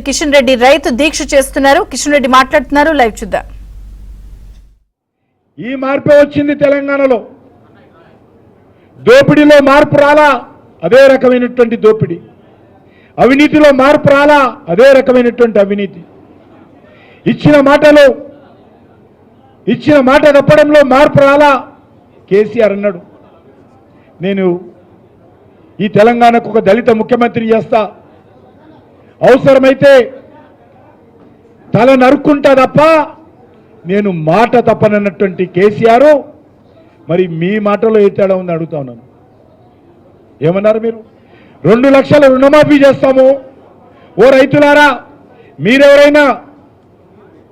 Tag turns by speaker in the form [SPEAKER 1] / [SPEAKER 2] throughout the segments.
[SPEAKER 1] కిషన్ రెడ్డి రైతు దీక్ష చేస్తున్నారు. కిషన్ రెడ్డి మాట్లాడుతున్నారు. లైవ్ చూద్దాం.
[SPEAKER 2] ఈ మార్పు వచ్చింది తెలంగాణలో. దోపిడీలో మార్పు రాలా, అదే రకమైనటువంటి దోపిడీ. అవినీతిలో మార్పు రాలా, అదే రకమైనటువంటి అవినీతి. ఇచ్చిన మాట తప్పడంలో మార్పు రాలా. కేసీఆర్ అన్నాడు, నేను ఈ తెలంగాణకు ఒక దళిత ముఖ్యమంత్రి చేస్తా, అవసరమైతే తల నరుక్కుంటా తప్ప నేను మాట తప్పనన్నటువంటి కేసీఆర్ మరి మీ మాటలో ఏ తేడా ఉంది అడుగుతా ఉన్నాను. ఏమన్నారు మీరు? 2 లక్షల రుణమాఫీ చేస్తాము. ఓ రైతులారా, మీరెవరైనా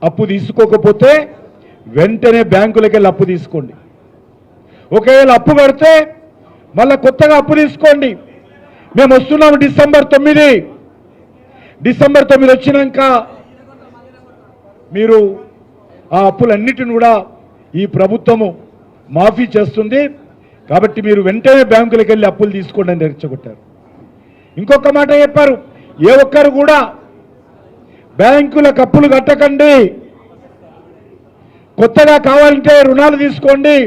[SPEAKER 2] అప్పు తీసుకోకపోతే వెంటనే బ్యాంకులకు వెళ్ళి అప్పు తీసుకోండి. ఒకవేళ అప్పు కడితే మళ్ళీ కొత్తగా అప్పు తీసుకోండి. మేము వస్తున్నాము డిసెంబర్ 9 వచ్చినాక మీరు ఆ అప్పులన్నిటిని కూడా ఈ ప్రభుత్వము మాఫీ చేస్తుంది. కాబట్టి మీరు వెంటనే బ్యాంకులకు వెళ్ళి అప్పులు తీసుకోండి అని రెచ్చగొట్టారు. ఇంకొక మాట చెప్పారు, ఏ ఒక్కరు కూడా బ్యాంకులకు అప్పులు కట్టకండి, కొత్తగా కావాలంటే రుణాలు తీసుకోండి.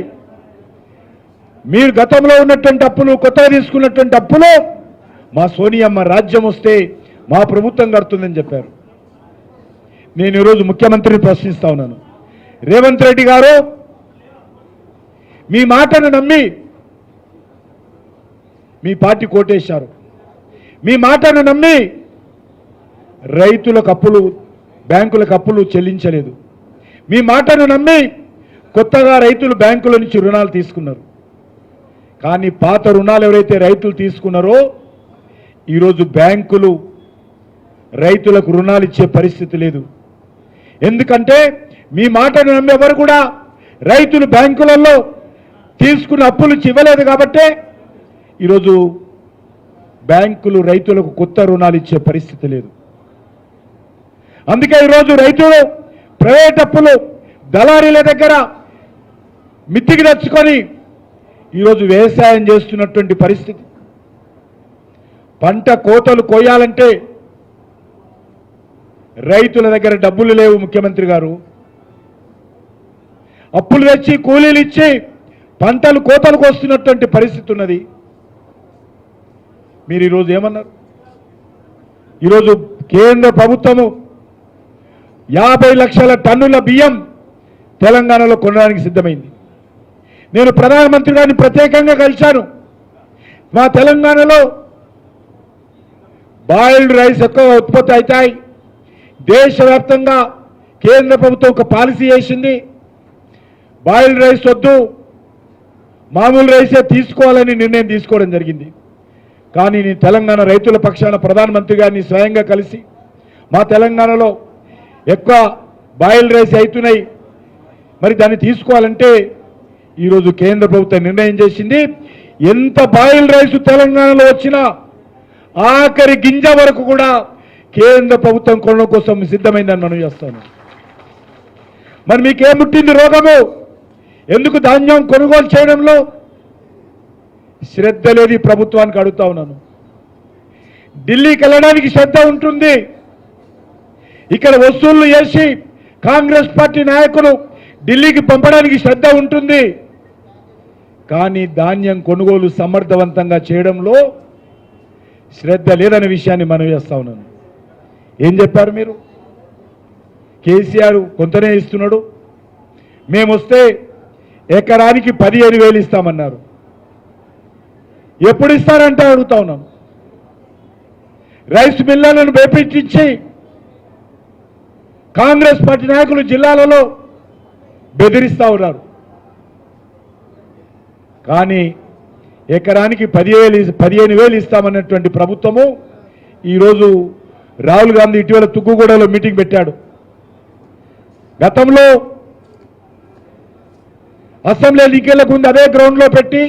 [SPEAKER 2] మీరు గతంలో ఉన్నటువంటి అప్పులు, కొత్తగా తీసుకున్నటువంటి అప్పులు మా సోనియమ్మ రాజ్యం వస్తే మా ప్రభుత్వం కడుతుందని చెప్పారు. నేను ఈరోజు ముఖ్యమంత్రిని ప్రశ్నిస్తా ఉన్నాను, రేవంత్ రెడ్డి గారు, మీ మాటను నమ్మి మీ పార్టీ కోటేశారు. మీ మాటను నమ్మి రైతులకు అప్పులు, బ్యాంకులకు అప్పులు చెల్లించలేదు. మీ మాటను నమ్మి కొత్తగా రైతులు బ్యాంకుల నుంచి రుణాలు తీసుకున్నారు. కానీ పాత రుణాలు ఎవరైతే రైతులు తీసుకున్నారో ఈరోజు బ్యాంకులు రైతులకు రుణాలు ఇచ్చే పరిస్థితి లేదు. ఎందుకంటే మీ మాటను నమ్మి ఎవరు కూడా రైతులు బ్యాంకులలో తీసుకున్న అప్పులు ఇవ్వలేదు. కాబట్టే ఈరోజు బ్యాంకులు రైతులకు కొత్త రుణాలు ఇచ్చే పరిస్థితి లేదు. అందుకే ఈరోజు రైతులు ప్రైవేట్ అప్పులు దళారీల దగ్గర మిత్తికి తెచ్చుకొని ఈరోజు వ్యవసాయం చేస్తున్నటువంటి పరిస్థితి. పంట కోతలు కోయాలంటే రైతుల దగ్గర డబ్బులు లేవు. ముఖ్యమంత్రి గారు అప్పులు తెచ్చి కూలీలు ఇచ్చి పంటలు కోతలకు వస్తున్నటువంటి పరిస్థితి ఉన్నది. మీరు ఈరోజు ఏమన్నారు? ఈరోజు కేంద్ర ప్రభుత్వము 50 లక్షల టన్నుల బియ్యం తెలంగాణలో కొనడానికి సిద్ధమైంది. నేను ప్రధానమంత్రి గారిని ప్రత్యేకంగా కలిశాను. మా తెలంగాణలో బాయిల్డ్ రైస్ ఎక్కువ ఉత్పత్తి అవుతాయి. దేశవ్యాప్తంగా కేంద్ర ప్రభుత్వం ఒక పాలసీ చేసింది, బాయిల్డ్ రైస్ వద్దు, మామూలు రైసే తీసుకోవాలని నిర్ణయం తీసుకోవడం జరిగింది. కానీ నేను తెలంగాణ రైతుల పక్షాన ప్రధానమంత్రి గారిని స్వయంగా కలిసి మా తెలంగాణలో ఎక్కువ బాయిల్డ్ రైస్ అవుతున్నాయి, మరి దాన్ని తీసుకోవాలంటే ఈరోజు కేంద్ర ప్రభుత్వం నిర్ణయం చేసింది, ఎంత బాయిల్డ్ రైస్ తెలంగాణలో వచ్చినా ఆఖరి గింజ వరకు కూడా కేంద్ర ప్రభుత్వం కొనడం కోసం సిద్ధమైందని మనం చేస్తాను. మరి మీకేం ముట్టింది రోగము? ఎందుకు ధాన్యం కొనుగోలు చేయడంలో శ్రద్ధ లేదు ప్రభుత్వానికి అడుగుతా ఉన్నాను. ఢిల్లీకి వెళ్ళడానికి శ్రద్ధ ఉంటుంది, ఇక్కడ వసూళ్లు చేసి కాంగ్రెస్ పార్టీ నాయకులు ఢిల్లీకి పంపడానికి శ్రద్ధ ఉంటుంది. కానీ ధాన్యం కొనుగోలు సమర్థవంతంగా చేయడంలో శ్రద్ధ లేదనే విషయాన్ని మనం చేస్తా ఉన్నాను. ఏం చెప్పారు మీరు? కేసీఆర్ కొంతనే ఇస్తున్నాడు, మేము వస్తే ఎకరానికి 15,000 ఇస్తామన్నారు. ఎప్పుడు ఇస్తారంటే అడుగుతా ఉన్నాం. రైస్ మిల్లర్లను బెదిరించి కాంగ్రెస్ పార్టీ నాయకులు జిల్లాలలో బెదిరిస్తా ఉన్నారు. కానీ ఎకరానికి 15,000 ఇస్తామన్నటువంటి ప్రభుత్వము ఈరోజు రాహుల్ గాంధీ ఇటీవల తుక్కుగూడలో మీటింగ్ పెట్టాడు. గతంలో అసెంబ్లీ ఎన్నికలకు ముందు అదే గ్రౌండ్లో పెట్టి